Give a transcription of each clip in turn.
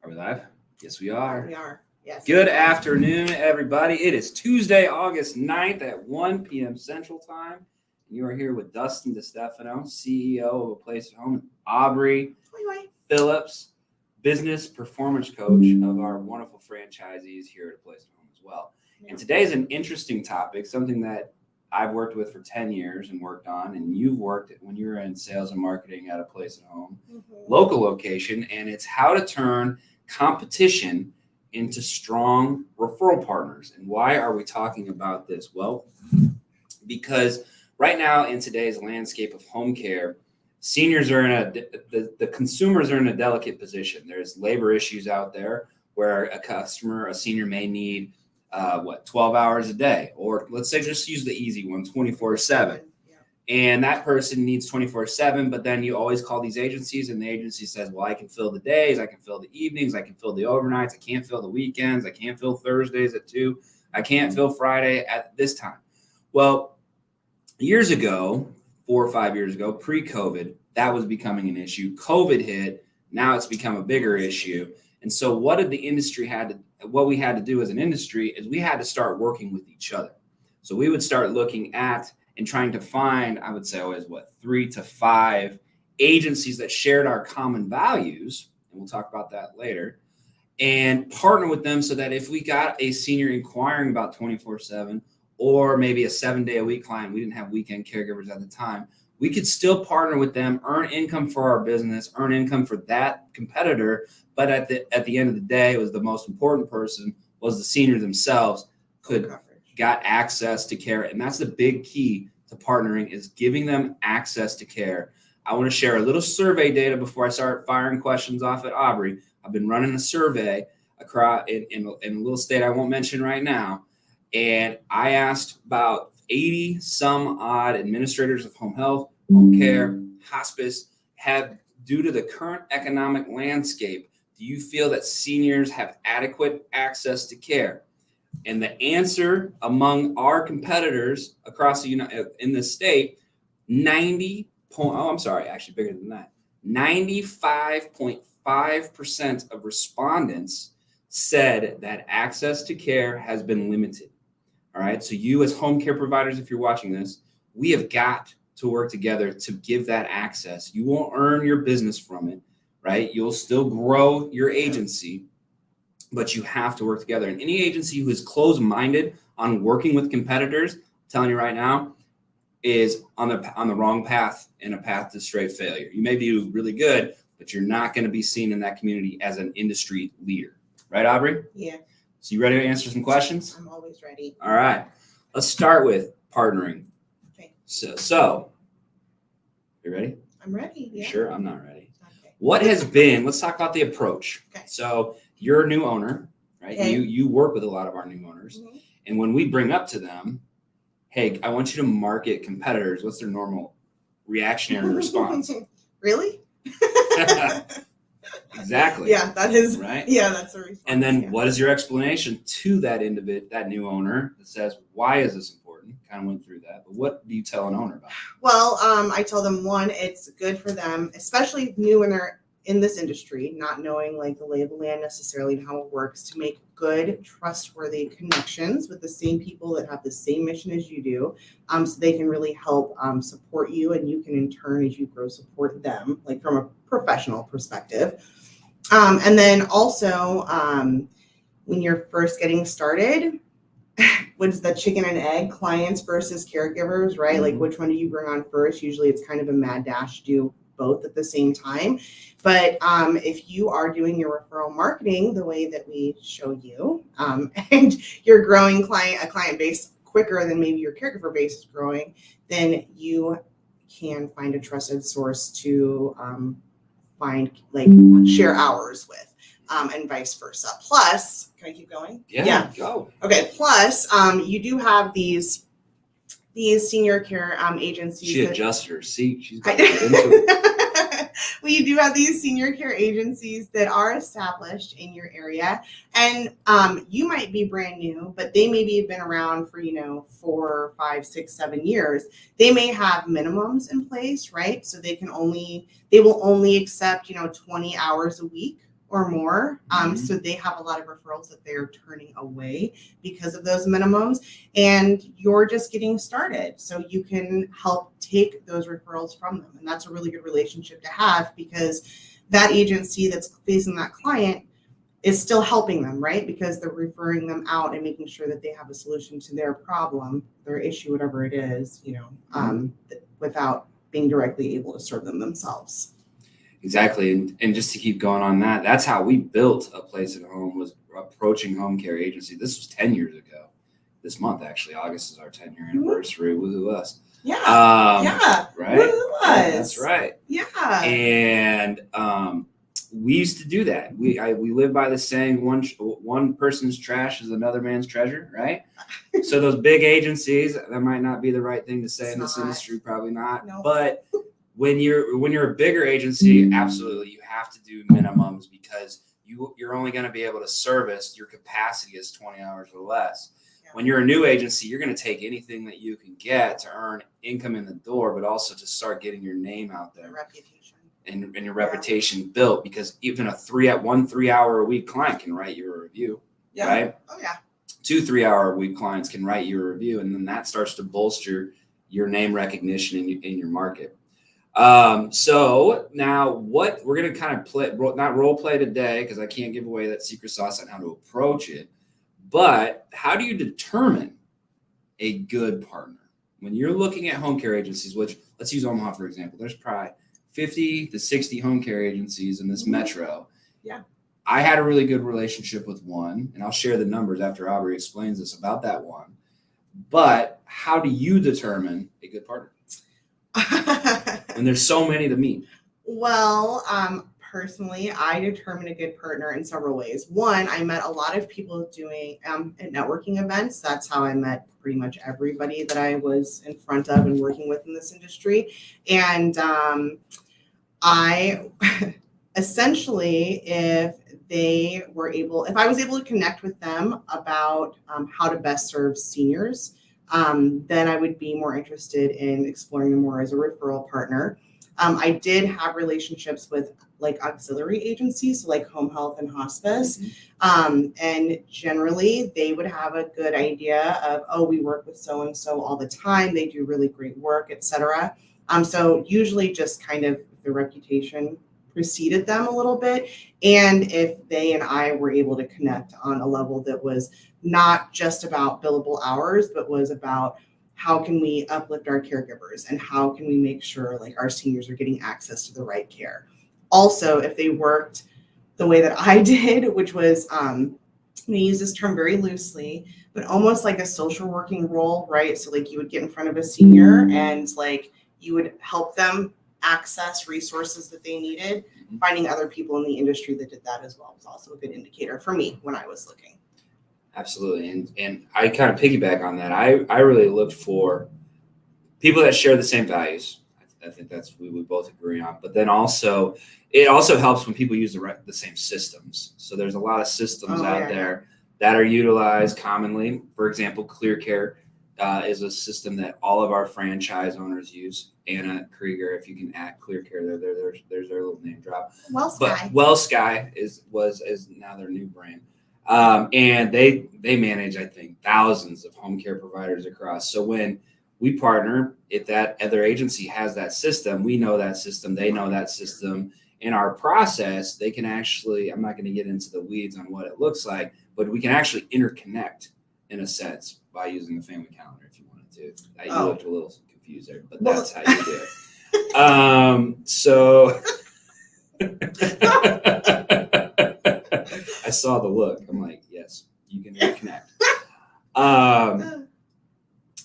Are we live? Yes, we are. We are. Yes. Good afternoon, everybody. It is Tuesday, August 9th at 1 p.m. Central Time. You are here with Dustin Distefano, CEO of A Place at Home, and Aubre Phillips, business performance coach of our wonderful franchisees here at A Place at Home as well. And today is an interesting topic, something that I've worked with for 10 years and worked on, and you've worked when you were in sales and marketing at A Place at Home, local location, and it's how to turn competition into strong referral partners. And why are we talking about this? Well, because right now in today's landscape of home care, seniors are the consumers are in a delicate position. There's labor issues out there where a senior may need 12 hours a day, or let's say just use the easy one, 24/7. And that person needs 24/7, but then you always call these agencies and the agency says, well, I can fill the days, I can fill the evenings, I can fill the overnights, I can't fill the weekends, I can't fill Thursdays at 2, I can't fill Friday at this time. Well, years ago, 4 or 5 years ago, pre-COVID, that was becoming an issue. COVID hit, now it's become a bigger issue. And so what we had to do as an industry is we had to start working with each other. So we would start looking at and trying to find, I would say always 3 to 5 agencies that shared our common values, and we'll talk about that later, and partner with them so that if we got a senior inquiring about 24/7 or maybe a 7-day-a-week client, we didn't have weekend caregivers at the time, we could still partner with them, earn income for our business, earn income for that competitor, but at the end of the day, it was the most important person was the senior themselves got access to care. And that's the big key to partnering, is giving them access to care. I want to share a little survey data before I start firing questions off at Aubre. I've been running a survey across in a little state I won't mention right now. And I asked about 80 some odd administrators of home health, home care, hospice, due to the current economic landscape, do you feel that seniors have adequate access to care? And the answer among our competitors across in the state, 95.5% of respondents said that access to care has been limited. All right. So you as home care providers, if you're watching this, we have got to work together to give that access. You won't earn your business from it, right? You'll still grow your agency, but you have to work together. And any agency who is closed-minded on working with competitors, I'm telling you right now, is on the wrong path and a path to straight failure. You may be really good, but you're not going to be seen in that community as an industry leader. Right, Aubre? Yeah. So you ready to answer some questions? I'm always ready. All right. Let's start with partnering. Okay. So you ready? I'm ready. Yeah. Sure, I'm not ready. Okay. Let's talk about the approach. Okay. So you're a new owner, right? Okay. You work with a lot of our new owners. Mm-hmm. And when we bring up to them, hey, I want you to market competitors, what's their normal reactionary response? Really? Exactly. Yeah, that is right. Yeah, that's the response. And then what is your explanation to that new owner that says, why is this important? Kind of went through that, but what do you tell an owner about? Well, I tell them, one, it's good for them, especially new when they're in this industry, not knowing like the lay of the land necessarily and how it works, to make good, trustworthy connections with the same people that have the same mission as you do, so they can really help support you, and you can in turn, as you grow, support them, like from a professional perspective. And then also, when you're first getting started, what is the chicken and egg, clients versus caregivers, right? Mm-hmm. Like, which one do you bring on first? Usually it's kind of a mad dash to do both at the same time. But if you are doing your referral marketing the way that we show you, and you're growing a client base quicker than maybe your caregiver base is growing, then you can find a trusted source to share hours with, and vice versa. Plus, can I keep going? Yeah. Go. Okay. Plus, you do have these senior care agencies. She adjusted her seat. She's got to get into it. We do have these senior care agencies that are established in your area, and you might be brand new, but they maybe have been around for 4, 5, 6, 7 years. They may have minimums in place, right? So they will only accept 20 hours a week or more. Mhm. So they have a lot of referrals that they're turning away because of those minimums. And you're just getting started. So you can help take those referrals from them. And that's a really good relationship to have, because that agency that's facing that client is still helping them, right? Because they're referring them out and making sure that they have a solution to their problem, their issue, whatever it is, without being directly able to serve them themselves. Exactly. And just to keep going on that, that's how we built A Place at Home, was approaching home care agency. This was 10 years ago. This month, actually, August is our 10-year anniversary. Woohoo us. Yeah. Right? Woohoo us. Yeah, that's right. Yeah. And we used to do that. We live by the saying, one person's trash is another man's treasure, right? So those big agencies, that might not be the right thing to say in this industry, probably not. No. But when you're a bigger agency, absolutely, you have to do minimums, because you're only going to be able to service, your capacity is 20 hours or less. Yeah. When you're a new agency, you're going to take anything that you can get to earn income in the door, but also to start getting your name out there. Reputation. And your reputation built, because even a 3-hour a week client can write you a review, right? Oh yeah. 2 3-hour a week clients can write you a review, and then that starts to bolster your name recognition in your market. So now what we're going to kind of play, not role play today, because I can't give away that secret sauce on how to approach it, but how do you determine a good partner when you're looking at home care agencies? Which, let's use Omaha for example. There's probably 50 to 60 home care agencies in this metro. Yeah. I had a really good relationship with one, and I'll share the numbers after Aubrey explains this about that one. But how do you determine a good partner when there's so many to meet? Well, personally, I determine a good partner in several ways. One, I met a lot of people doing at networking events. That's how I met pretty much everybody that I was in front of and working with in this industry. And I essentially, if I was able to connect with them about how to best serve seniors, then I would be more interested in exploring them more as a referral partner. I did have relationships with like auxiliary agencies, so like home health and hospice. And generally they would have a good idea of, oh, we work with so-and-so all the time. They do really great work, etc. So usually just kind of the reputation preceded them a little bit. And if they and I were able to connect on a level that was not just about billable hours, but was about how can we uplift our caregivers and how can we make sure like our seniors are getting access to the right care. Also, if they worked the way that I did, which was, I'm going to use this term very loosely, but almost like a social working role, right? So like you would get in front of a senior and like you would help them access resources that they needed. Finding other people in the industry that did that as well was also a good indicator for me when I was looking. Absolutely. And I kind of piggyback on that. I really looked for people that share the same values. I think that's we both agree on. But then also, it also helps when people use the same systems. So there's a lot of systems out there that are utilized commonly. For example, ClearCare is a system that all of our franchise owners use. Anna Krieger, if you can add ClearCare, there's their little name drop. WellSky is now their new brand. And they manage, I think, thousands of home care providers across. So when we partner, if that other agency has that system, we know that system, they know that system. In our process, they can actually, I'm not going to get into the weeds on what it looks like, but we can actually interconnect in a sense by using the family calendar if you wanted to. You looked a little confused there, but that's how you do it. So I saw the look. I'm like, yes, you can reconnect.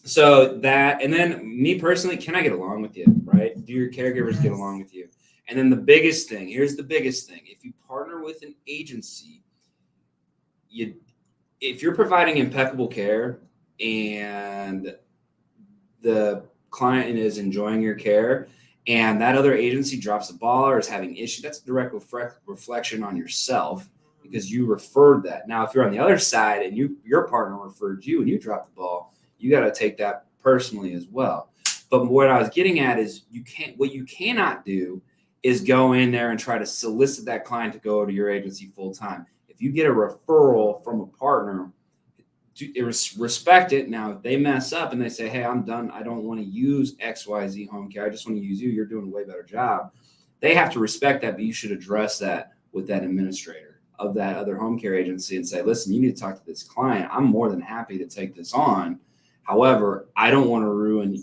So that, and then me personally, can I get along with you, right? Do your caregivers get along with you? And then here's the biggest thing. If you partner with an agency, if you're providing impeccable care and the client is enjoying your care and that other agency drops the ball or is having issues, that's a direct reflection on yourself because you referred that. Now, if you're on the other side and your partner referred you and you dropped the ball, you got to take that personally as well. But what I was getting at is what you cannot do is go in there and try to solicit that client to go to your agency full time. If you get a referral from a partner, respect it. Now, if they mess up and they say, hey, I'm done, I don't want to use XYZ Home Care, I just want to use you, you're doing a way better job. They have to respect that, but you should address that with that administrator of that other home care agency and say, listen, you need to talk to this client. I'm more than happy to take this on. However, I don't want to ruin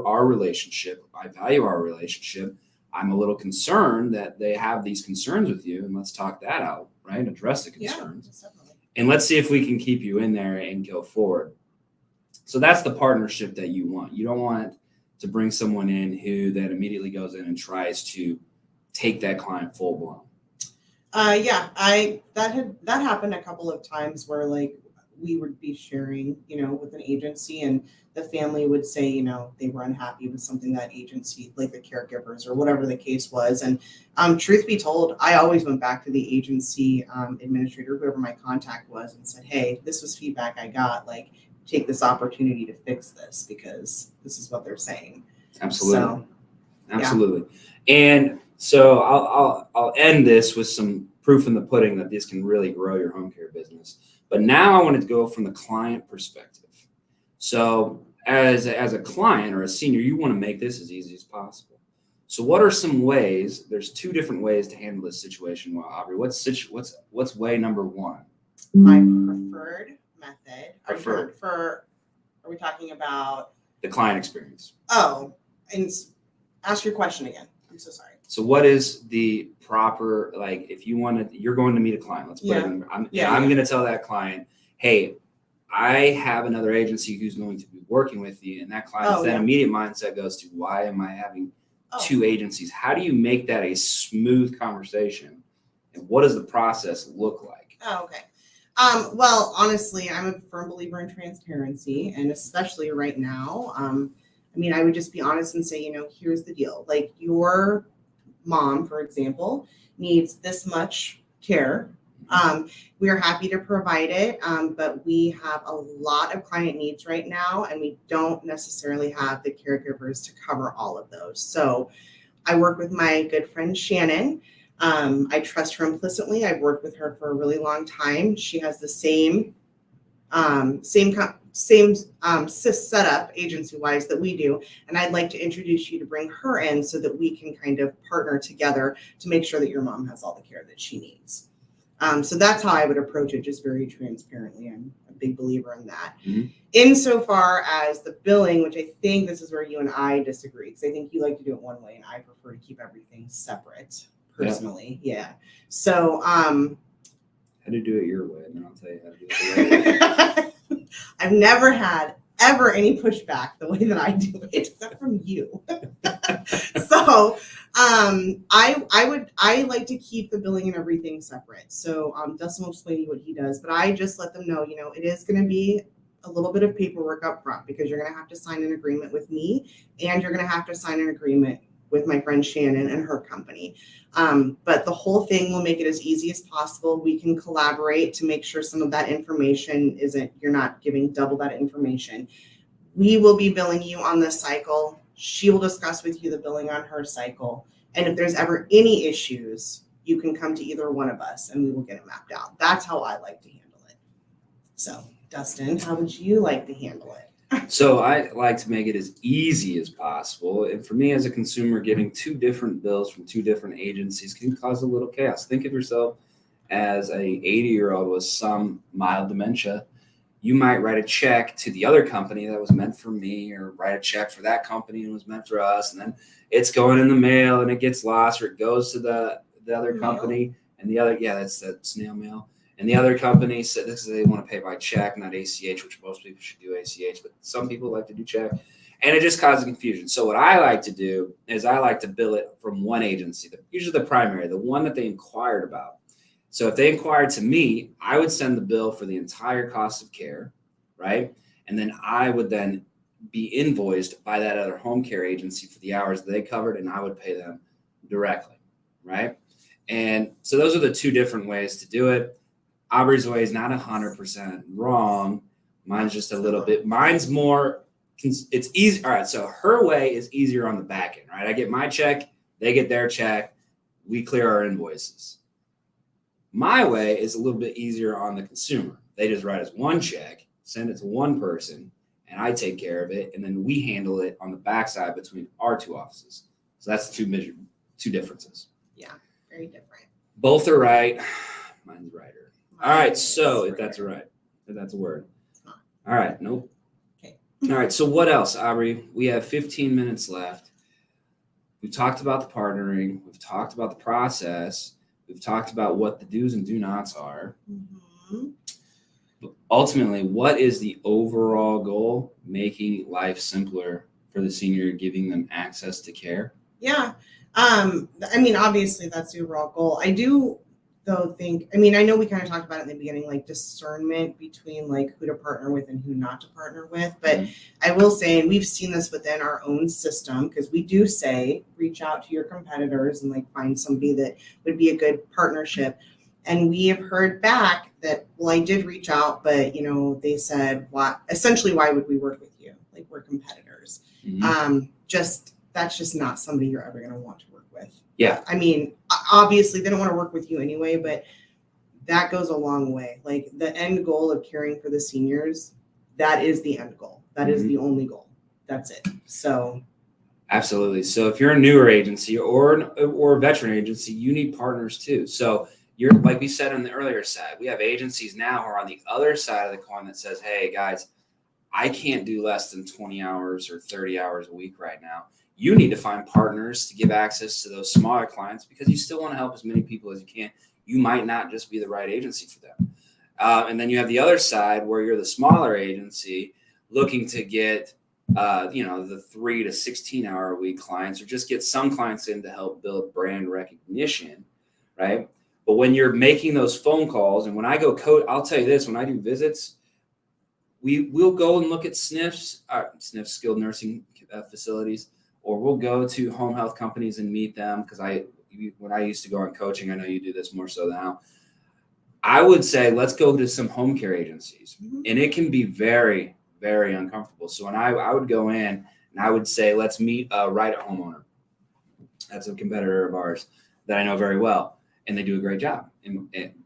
our relationship. I value our relationship. I'm a little concerned that they have these concerns with you, and let's talk that out, right? Address the concerns. Yeah, and let's see if we can keep you in there and go forward. So that's the partnership that you want. You don't want to bring someone in who then immediately goes in and tries to take that client full blown. That happened a couple of times where like we would be sharing, with an agency, and the family would say, they were unhappy with something that agency, like the caregivers or whatever the case was. And truth be told, I always went back to the agency administrator, whoever my contact was, and said, hey, this was feedback I got. Like, take this opportunity to fix this because this is what they're saying. Absolutely. So, absolutely. Yeah. And so I'll end this with some proof in the pudding that this can really grow your home care business. But now I wanted to go from the client perspective. So as a client or a senior, you want to make this as easy as possible. So what are some ways? There's two different ways to handle this situation. Well, Aubrey, what's way number one? My preferred method. Preferred. Are we talking about the client experience? Oh, and ask your question again. I'm so sorry. So what is the proper, like, if you're going to meet a client, let's put it in, I'm going to tell that client, hey, I have another agency who's going to be working with you. And that client's immediate mindset goes to, why am I having two agencies? How do you make that a smooth conversation? And what does the process look like? Oh, okay. Well, honestly, I'm a firm believer in transparency, and especially right now, I would just be honest and say, here's the deal. Like, your mom, for example, needs this much care. We are happy to provide it, but we have a lot of client needs right now, and we don't necessarily have the caregivers to cover all of those. So I work with my good friend Shannon. I trust her implicitly. I've worked with her for a really long time. She has the same setup agency-wise that we do, and I'd like to introduce you to bring her in so that we can kind of partner together to make sure that your mom has all the care that she needs. So that's how I would approach it, just very transparently. I'm a big believer in that. Mm-hmm. Insofar as the billing, which I think this is where you and I disagree, because I think you like to do it one way and I prefer to keep everything separate personally. Yeah. So how to do it your way, and then I'll tell you how to do it the right way. I've never had ever any pushback the way that I do it, except from you. So I like to keep the billing and everything separate. So Dustin will explain to you what he does, but I just let them know, it is going to be a little bit of paperwork up front because you're going to have to sign an agreement with me, and you're going to have to sign an agreement with my friend Shannon and her company. But the whole thing will make it as easy as possible. We can collaborate to make sure some of that information you're not giving double that information. We will be billing you on this cycle. She will discuss with you the billing on her cycle. And if there's ever any issues, you can come to either one of us and we will get it mapped out. That's how I like to handle it. So, Dustin, how would you like to handle it? So I like to make it as easy as possible. And for me as a consumer, getting two different bills from two different agencies can cause a little chaos. Think of yourself as a 80-year-old with some mild dementia. You might write a check to the other company that was meant for me, or write a check for that company and was meant for us. And then it's going in the mail and it gets lost, or it goes to the other company and the other, that's that snail mail. And the other company said this is they want to pay by check, not ACH, which most people should do ACH, but some people like to do check. And it just causes confusion. So what I like to do is I like to bill it from one agency, usually the primary, the one that they inquired about. So if they inquired to me, I would send the bill for the entire cost of care, right? And then I would then be invoiced by that other home care agency for the hours that they covered, and I would pay them directly, right? And so those are the two different ways to do it. Aubrey's way is not 100% wrong. Mine's just a little bit. Mine's more. It's easy. All right. So her way is easier on the back end, right? I get my check, they get their check. we clear our invoices. My way is a little bit easier on the consumer. They just write us one check, send it to one person, and I take care of it, and then we handle it on the backside between our two offices. So that's two differences. Yeah, very different. Both are right. Mine's righter. All right, Mine so is if that's righter. right, if that's a word. It's not. All right, nope. Okay. All right, so what else, Aubrey? We have 15 minutes left. We've talked about the partnering. We've talked about the process. We've talked about what the do's and do nots are. Mm-hmm. But ultimately, what is the overall goal? Making life simpler for the senior, giving them access to care. Yeah. I mean, obviously that's the overall goal. I do though think, I mean, I know we kind of talked about it in the beginning, like discernment between like who to partner with and who not to partner with. But I will say, and we've seen this within our own system, because we do say, reach out to your competitors and like find somebody that would be a good partnership. And we have heard back that, well, I did reach out, but they said, essentially, why would we work with you? Like, we're competitors. Mm-hmm. That's just not somebody you're ever going to want to work with. Yeah. I mean, obviously they don't want to work with you anyway, but that goes a long way. Like the end goal of caring for the seniors, that is the end goal. That is the only goal. That's it. So. Absolutely. So if you're a newer agency or a veteran agency, you need partners too. So you're, like we said on the earlier side, we have agencies now who are on the other side of the coin that says, hey guys, I can't do less than 20 hours or 30 hours a week right now. You need to find partners to give access to those smaller clients because you still want to help as many people as you can. You might not just be the right agency for them. And then you have the other side where you're the smaller agency looking to get, the 3 to 16 hour a week clients, or just get some clients in to help build brand recognition, right? But when you're making those phone calls, and when I go code, I'll tell you this, when I do visits, we'll go and look at SNFs, skilled nursing facilities, or we'll go to home health companies and meet them. Because when I used to go on coaching, I know you do this more so now. I would say, let's go to some home care agencies. And it can be very, very uncomfortable. So when I would go in and I would say, let's meet a right at homeowner. That's a competitor of ours that I know very well. And they do a great job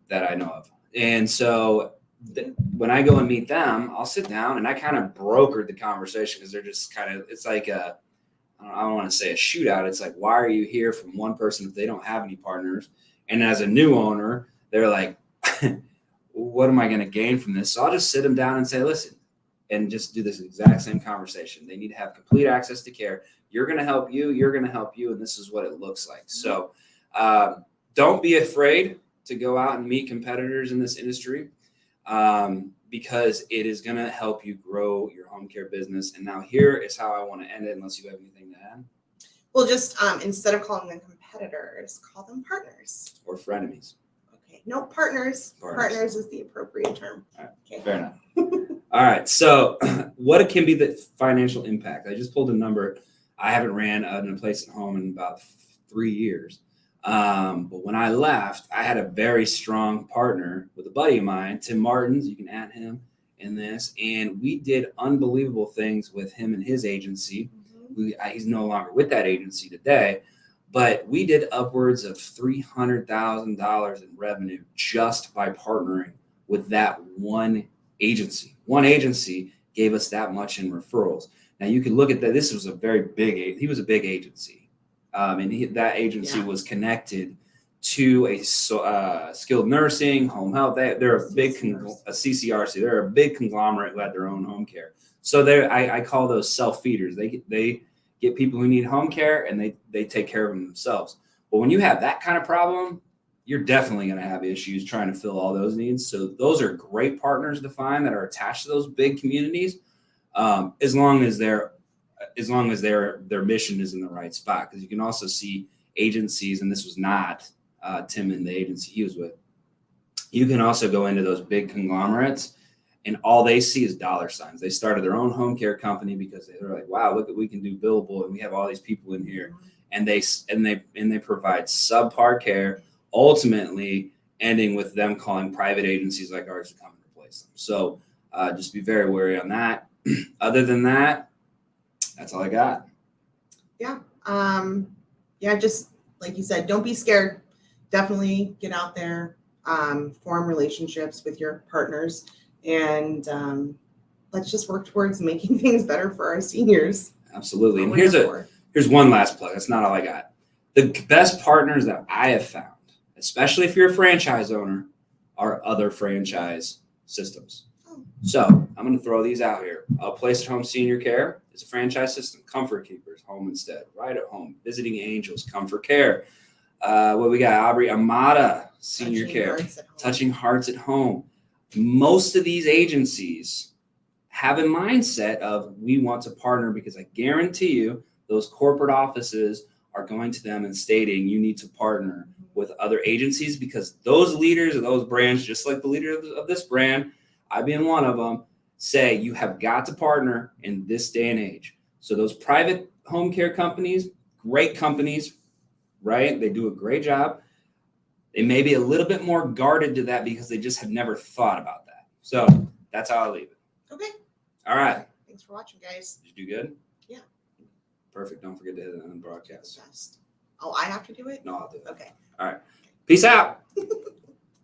that I know of. And so when I go and meet them, I'll sit down and I kind of brokered the conversation because they're just kind of, it's like I don't want to say a shootout. It's like, why are you here from one person if they don't have any partners? And as a new owner, they're like, what am I going to gain from this? So I'll just sit them down and say, listen, and just do this exact same conversation. They need to have complete access to care. You're going to help you. You're going to help you. And this is what it looks like. So don't be afraid to go out and meet competitors in this industry. Because it is going to help you grow your home care business. And now here is how I want to end it, unless you have anything to add. Well, just instead of calling them competitors, call them partners. Or frenemies. Okay. No, partners. Partners is the appropriate term. All right. Okay. Fair enough. All right. So what can be the financial impact? I just pulled a number. I haven't ran in a place at home in about 3 years. But when I left, I had a very strong partner with a buddy of mine, Tim Martins. You can add him in this. And we did unbelievable things with him and his agency. He's no longer with that agency today, but we did upwards of $300,000 in revenue just by partnering with that one agency. One agency gave us that much in referrals. Now you can look at that. This was he was a big agency. And that agency was connected to a skilled nursing, home health. They're a big a CCRC. They're a big conglomerate who had their own home care. So I call those self-feeders. They get people who need home care and they take care of them themselves. But when you have that kind of problem, you're definitely going to have issues trying to fill all those needs. So those are great partners to find that are attached to those big communities, as long as their mission is in the right spot. Because you can also see agencies, and this was not Tim and the agency he was with. You can also go into those big conglomerates, and all they see is dollar signs. They started their own home care company because they're like, wow, look, we can do billable, and we have all these people in here, and they provide subpar care, ultimately ending with them calling private agencies like ours to come and replace them. So just be very wary on that. Other than that, that's all I got. Yeah. Just like you said, don't be scared. Definitely get out there, form relationships with your partners, and let's just work towards making things better for our seniors. Absolutely. And here's one last plug. That's not all I got. The best partners that I have found, especially if you're a franchise owner, are other franchise systems. So I'm going to throw these out here. A Place at Home Senior Care is a franchise system. Comfort Keepers, Home Instead, Right at Home, Visiting Angels, Comfort Care. What we got? Aubre, Amada Senior Care, Touching Hearts at Home. Most of these agencies have a mindset of we want to partner because I guarantee you those corporate offices are going to them and stating you need to partner with other agencies because those leaders of those brands, just like the leader of this brand, I being one of them, say you have got to partner in this day and age. So those private home care companies, great companies, right? They do a great job. They may be a little bit more guarded to that because they just have never thought about that. So that's how I leave it. Okay. All right. Thanks for watching, guys. Did you do good? Yeah. Perfect. Don't forget to hit it on the broadcast. Oh, I have to do it? No, I'll do it. Okay. All right. Peace out.